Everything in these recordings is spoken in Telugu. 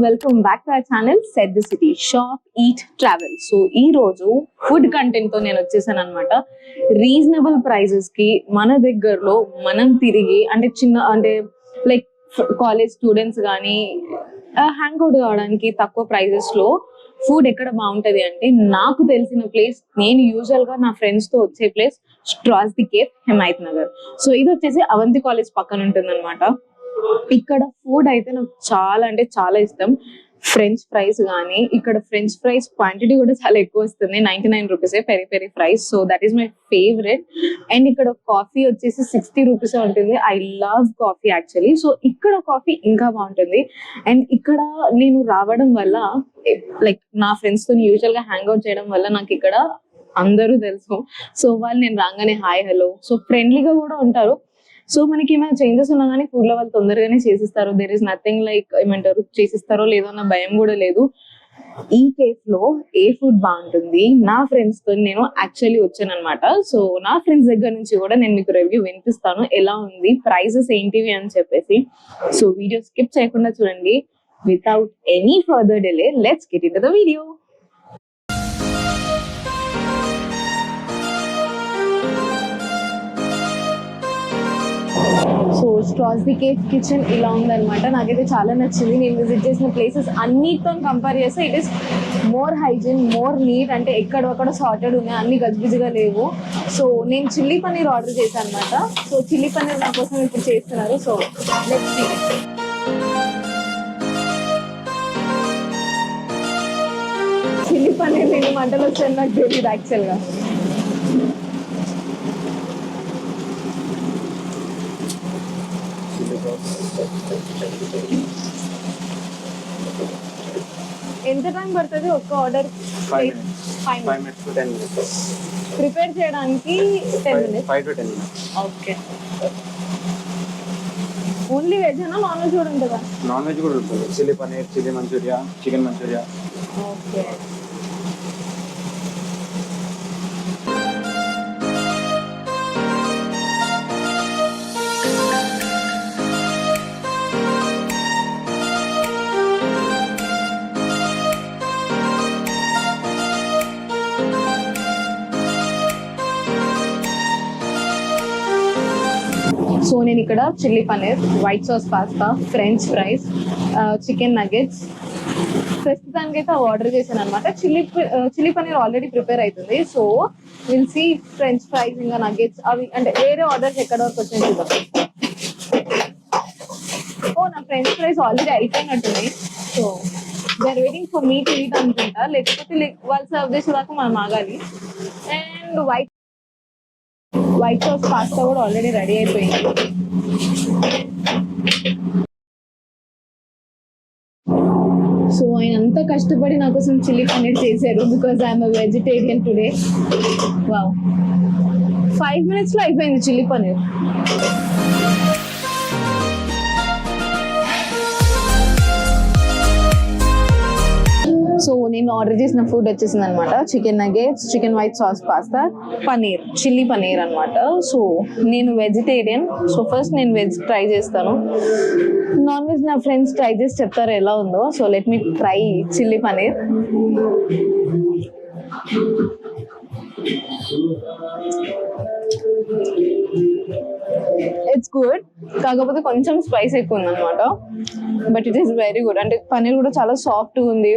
Welcome back to our channel set the city shop eat travel. So ఈ రోజు ఫుడ్ కంటెంట్ తో నేను వచ్చేసాను అనమాట. రీజనబుల్ ప్రైజెస్ కి మన దగ్గరలో మనం తిరిగి అంటే లైక్ కాలేజ్ స్టూడెంట్స్ కానీ హ్యాంగ్ అవుట్ కావడానికి తక్కువ ప్రైజెస్ లో ఫుడ్ ఎక్కడ బాగుంటది అంటే, నాకు తెలిసిన ప్లేస్, నేను యూజువల్ గా నా ఫ్రెండ్స్ తో వచ్చే place straws the cafe, Himayat Nagar. So ఇది వచ్చేసి అవంతి కాలేజ్ పక్కన ఉంటుంది అనమాట. ఇక్కడ ఫుడ్ అయితే నాకు చాలా అంటే చాలా ఇష్టం. ఫ్రెంచ్ ఫ్రైస్ కానీ, ఇక్కడ ఫ్రెంచ్ ఫ్రైస్ క్వాంటిటీ కూడా చాలా ఎక్కువ వస్తుంది. 99 rupees peri peri fries. So that is my favourite. And ఇక్కడ కాఫీ వచ్చేసి 60 రూపీస్ ఉంటుంది. I love coffee actually. So ఇక్కడ కాఫీ ఇంకా బాగుంటుంది. అండ్ ఇక్కడ నేను రావడం వల్ల, లైక్ నా ఫ్రెండ్స్ తో యూజువల్ గా హ్యాంగ్ అవుట్ చేయడం వల్ల నాకు ఇక్కడ అందరూ తెలుసు. సో వాళ్ళు నేను రాగానే హాయ్ హలో, సో ఫ్రెండ్లీగా కూడా ఉంటారు. సో మనకి ఏమైనా చేంజెస్ ఉన్నా కానీ ఫుడ్ లో వాళ్ళు తొందరగానే చేసిస్తారు. దేర్ ఇస్ నథింగ్ లైక్ ఏమంటారు, చేసిస్తారో లేదో అన్న భయం కూడా లేదు. ఈ కేఫ్ లో ఏ ఫుడ్ బాగుంటుంది, నా ఫ్రెండ్స్ తో నేను యాక్చువల్లీ వచ్చాను అనమాట. సో నా ఫ్రెండ్స్ దగ్గర నుంచి కూడా నేను మీకు రివ్యూ వినిపిస్తాను, ఎలా ఉంది, ప్రైజెస్ ఏంటివి అని చెప్పేసి. సో వీడియో స్కిప్ చేయకుండా చూడండి. Without any further delay, let's get into the video. So straws the cafe kitchen ఇలా ఉందన్నమాట. నాకైతే చాలా నచ్చింది. నేను విజిట్ చేసిన ప్లేసెస్ అన్నిటితో కంపేర్ చేస్తే it is more hygiene, more neat. అంటే ఎక్కడొక్కడ సార్టెడ్ ఉన్నాయి, అన్ని గజిబిజిగా లేవు. సో నేను చిల్లీ పన్నీర్ ఆర్డర్ చేశాను అనమాట. సో చిల్లీ పన్నీర్ నా కోసం ఇప్పుడు చేస్తున్నారు. So let's see. Chilli paneer నేను మంటలు వచ్చాను నాకు తెలియదు యాక్చువల్గా. ఎంత టైం పడుతుంది ఒక్క order? 5 minutes to 10 minutes prepare చేయడానికి. 10 minutes, 5 to 10 minutes. Okay. Only veg అనా నాన్ వెజ్ కూడా ఉంటుందా? నాన్ వెజ్ కూడా ఉంటుంది. Chilli paneer, chilli Manchurian, chicken Manchurian. Okay. So నేను ఇక్కడ chilli paneer, white sauce pasta, French fries, chicken nuggets ప్రస్తుతానికి అయితే ఆర్డర్ చేశాను అనమాట. చిల్లీ పన్నీర్ ఆల్రెడీ ప్రిపేర్ అవుతుంది. So will see French fries ఇంకా నగెట్స్ అవి, అంటే వేరే ఆర్డర్స్ ఎక్కడ వరకు వచ్చినాయి చూద్దాం. ఓ, నా ఫ్రెంచ్ ఫ్రైస్ ఆల్రెడీ అయిపోయినట్టున్నాయి. So they are waiting for me to eat అనుకుంటా, లేకపోతే వాళ్ళు సర్వ్ చేసేదాకా మనం ఆగాలి. అండ్ వైట్ సాస్ పాస్తా కూడా ఆల్రెడీ రెడీ అయిపోయింది. సో ఆయన అంతా కష్టపడి నా కోసం చిల్లీ పన్నీర్ చేశారు, because I'm a vegetarian today. Wow, 5 minutes లో అయిపోయింది చిల్లీ పన్నీర్. సో నేను ఆర్డర్ చేసిన ఫుడ్ వచ్చేసింది అనమాట. Chicken nuggets, chicken white sauce pasta, paneer, chilli paneer అనమాట. సో నేను వెజిటేరియన్. సో ఫస్ట్ నేను వెజ్ ట్రై చేస్తాను. నాన్ వెజ్ నా ఫ్రెండ్స్ ట్రై చేసి చెప్తారు ఎలా ఉందో. So let me try chilli paneer. It's good, కాకపోతే కొంచెం స్పైస్ ఎక్కువ ఉంది అనమాట. But it is very good. అంటే పన్నీర్ కూడా చాలా సాఫ్ట్గా ఉంది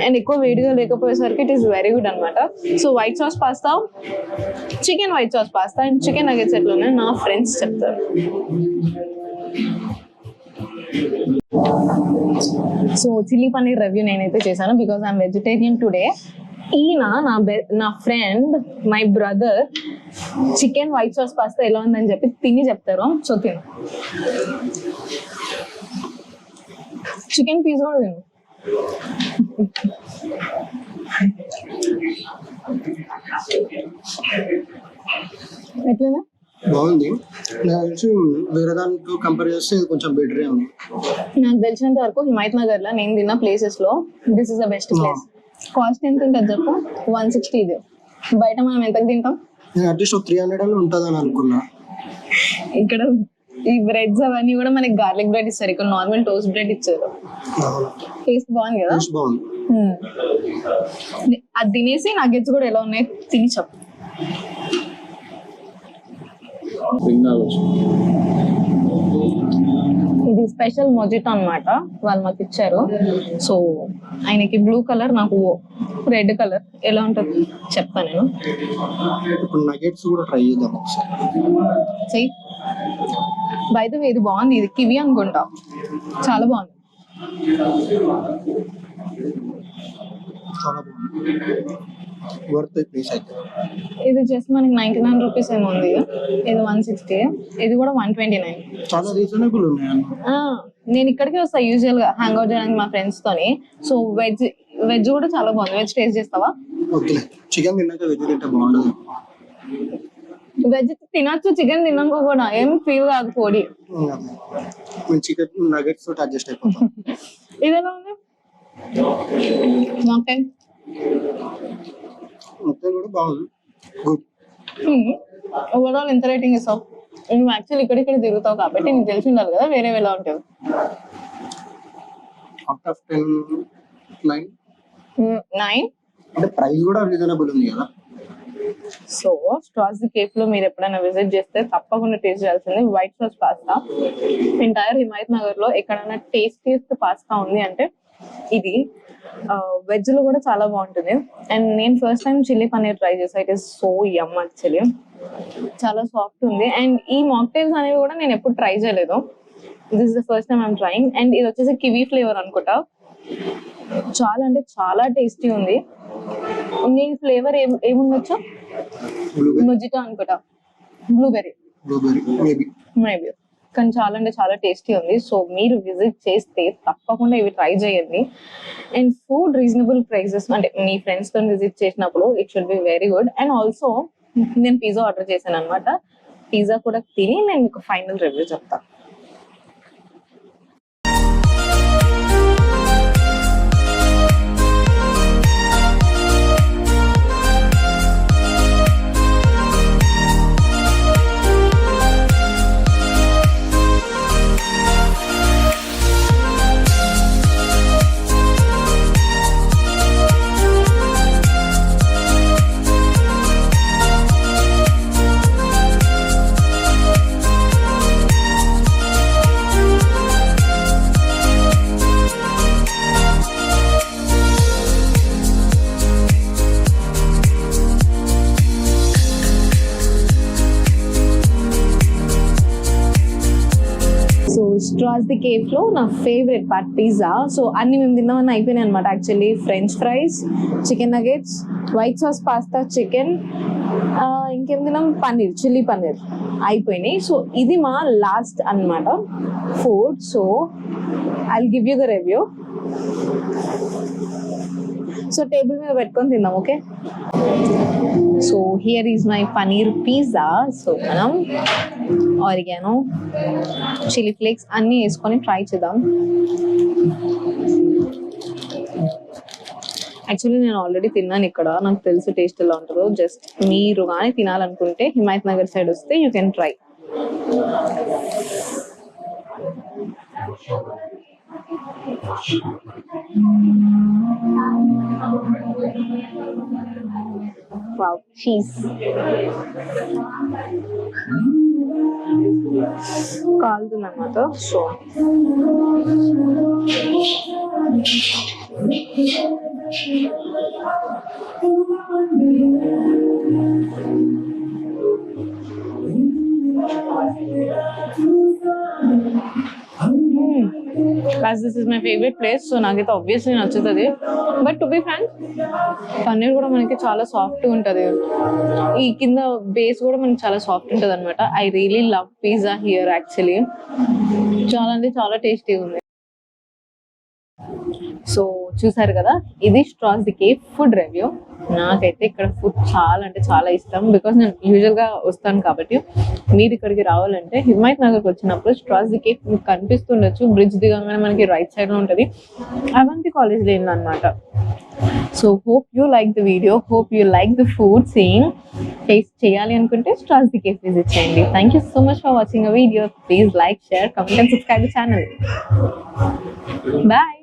అండ్ ఎక్కువ వేడిగా లేకపోయేసరికి ఇట్ ఈస్ వెరీ గుడ్ అనమాట. So white sauce pasta, chicken white sauce pasta and chicken nuggets ఎట్లా ఉన్నాయి నా ఫ్రెండ్స్ చెప్తారు. సో చిల్లీ పన్నీర్ రివ్యూ నేనైతే చేశాను, బికాస్ ఐఎమ్ వెజిటేరియన్ టుడే. ఈయన నా friend, my brother, chicken white sauce pasta ఎలా ఉందని చెప్పి తిని చెప్తారు. సో తిను, చికెన్ పీస్ కూడా తిను. ఎట్లనా? బాగుంది. నాకు తెలిసి వేరే దాంతో కంపేర్ చేస్తే ఇది కొంచెం బెటరే ఉంది. నాకు తెలిసినంత వరకు హిమాయత్ నగర్ లో నేను తిన్న ప్లేసెస్ లో this is the best place. Cost ఎంత ఉంటుంది చెప్పు? 160. ఇది బయట మనం ఎంతకు తింటాం? అట్లీస్ట్ 300 అని ఉంటుంది అని అనుకున్నా. ఇక్కడ ఈ బ్రెడ్స్ అవన్నీ కూడా మనకి గార్లిక్ బ్రెడ్ ఇస్తారు, ఇక్కడ నార్మల్ టోస్ట్ బ్రెడ్ ఇచ్చారు. టేస్ట్ బాగుంది కదా. టేస్ట్ బాగుంది. అది తినేసి నగ్గెట్స్ కూడా ఎలా ఉన్నాయి తిని చెప్పు. ఇది స్పెషల్ మొజిటో అన్నమాట, వాళ్ళు మాకు ఇచ్చారు. సో ఆయనకి బ్లూ కలర్, నాకు రెడ్ కలర్. ఎలా ఉంటుంది చెప్తాను నేను. ఇప్పుడు నగెట్స్ కూడా ట్రై చేద్దాం ఒకసారి. చెయ్యి. బై ద వే ఇది బాగుంది, ఇది కివి అనుకుంటా, చాలా బాగుంది. చాలా బాగుంది, వర్త్ ప్లేస్ అయితే. ఇది జస్ట్ మనకి 99 రూపీస్ ఏమో ఉంది, ఇది 160, ఇది కూడా 129. చాలా రీజనబుల్ ఉన్నాయి. నేను ఇక్కడికి వస్తా యూజువల్ గా హ్యాంగ్ అవుట్ చేయడానికి మా ఫ్రెండ్స్ తోని. సో వెజ్ కూడా చాలా బాగుంది. వెజ్ టేస్ట్ చేస్తావా? ఓకే, చికెన్ తిన్నాక వెజ్ తింటే బాగుంటుంది. వెజ్ తినొచ్చు, చికెన్ తిన్నాక కూడా ఏం ఫీల్ కాదు. కోడి మేము చికెన్ నగెట్స్ తోటి అడ్జస్ట్ అయిపోతాం. ఇది ఎలా ఉంది? మొత్తం మొత్తం కూడా బాగుంది, గుడ్. ఓవరాల్ ఎంత రేటింగ్ ఇస్తావు? నువ్వు యాక్చువల్ ఇక్కడ తిరుగుతావు కాబట్టి నీకు తెలిసి ఉండాలి కదా వేరే ఎలా ఉంటావు. Out of 10 9. 9. అంటే ప్రైస్ కూడా రీజనబుల్ ఉంది కదా. సో స్ట్రాస్ ది కేఫ్ లో మీరు ఎప్పుడైనా విజిట్ చేస్తే తప్పకుండా టేస్ట్ చేయాల్సింది white sauce pasta. Entire Himayat Nagar లో ఎక్కడైనా టేస్టీయెస్ట్ పాస్తా ఉంది అంటే ఇది. వెజ్ లో కూడా చాలా బాగుంటుంది. అండ్ నేను first time chilli paneer try చేసా. It is so yum actually, చాలా సాఫ్ట్ ఉంది. అండ్ ఈ మాక్టైల్స్ అనేవి కూడా నేను ఎప్పుడు ట్రై చేయలేదు. This is the first time I'm trying. And ఇది వచ్చేసి కివీ ఫ్లేవర్ అనుకుంటా. చాలా అంటే చాలా టేస్టీ ఉంది. నీ ఫ్లేవర్ ఏముండొచ్చు? మొజిటో అనుకుంటా, బ్లూబెర్రీ మేబీ, కానీ చాలా అంటే చాలా టేస్టీ ఉంది. సో మీరు విజిట్ చేస్తే తప్పకుండా ఇవి ట్రై చేయండి. అండ్ ఫుడ్ రీజనబుల్ ప్రైసెస్, అంటే మీ ఫ్రెండ్స్ తో విజిట్ చేసినప్పుడు it should be very good. And also నేను పిజ్జా ఆర్డర్ చేశాను అనమాట. పిజ్జా కూడా తిని నేను మీకు ఫైనల్ రివ్యూ చెప్తాను. స్ట్రాస్ ది కేఫ్ లో నా ఫేవరెట్ పార్ట్ పిజ్జా. సో అన్ని మేము తిన్నామని అయిపోయినాయి అనమాట. Actually French fries, chicken nuggets, white sauce pasta, chicken, ఇంకేం తిన్నాం, పన్నీర్, చిల్లీ పన్నీర్ అయిపోయినాయి. సో ఇది మా లాస్ట్ అన్నమాట food. So I will give you the review. So table మీద పెట్టుకొని తిందాం, okay? So here is my paneer pizza. So మనం ఆరిగానో, చిల్లీ ఫ్లేక్స్ అన్నీ వేసుకొని ట్రై చేద్దాం. యాక్చువల్లీ నేను ఆల్రెడీ తిన్నాను ఇక్కడ, నాకు తెలుసు టేస్ట్ ఎలా ఉంటుందో. జస్ట్ మీరు కానీ తినాలనుకుంటే హిమాయత్ నగర్ సైడ్ వస్తే you can try. Wow, cheese కాలుతుంది అన్నమాట. So as this is my favorite place, so నాకైతే obviously నచ్చుతుంది. But to be frank, paneer కూడా మనకి చాలా సాఫ్ట్ ఉంటుంది. ఈ కింద బేస్ కూడా మనకి చాలా సాఫ్ట్ ఉంటుంది అనమాట. I really love pizza here actually. చాలా అంటే చాలా టేస్టీ ఉంది. సో చూసారు కదా, ఇది straws the cafe food review. నాకైతే ఇక్కడ ఫుడ్ చాలా అంటే చాలా ఇష్టం, బికాస్ నేను యూజువల్గా వస్తాను కాబట్టి. మీరు ఇక్కడికి రావాలంటే హిమాయత్ నగర్కి వచ్చినప్పుడు స్ట్రాస్ ది కేఫ్ మీకు కనిపిస్తుండొచ్చు, బ్రిడ్జ్ దిగంగానే మనకి రైట్ సైడ్లో ఉంటుంది, అవంతి కాలేజ్ లేన్ అనమాట. So hope you like the video, hope you like the food scene. Taste చేయాలి అనుకుంటే స్ట్రాస్ ది కేఫ్ విజిట్ చేయండి. Thank you so much for watching a video. Please like, share, comment and subscribe the channel. Bye.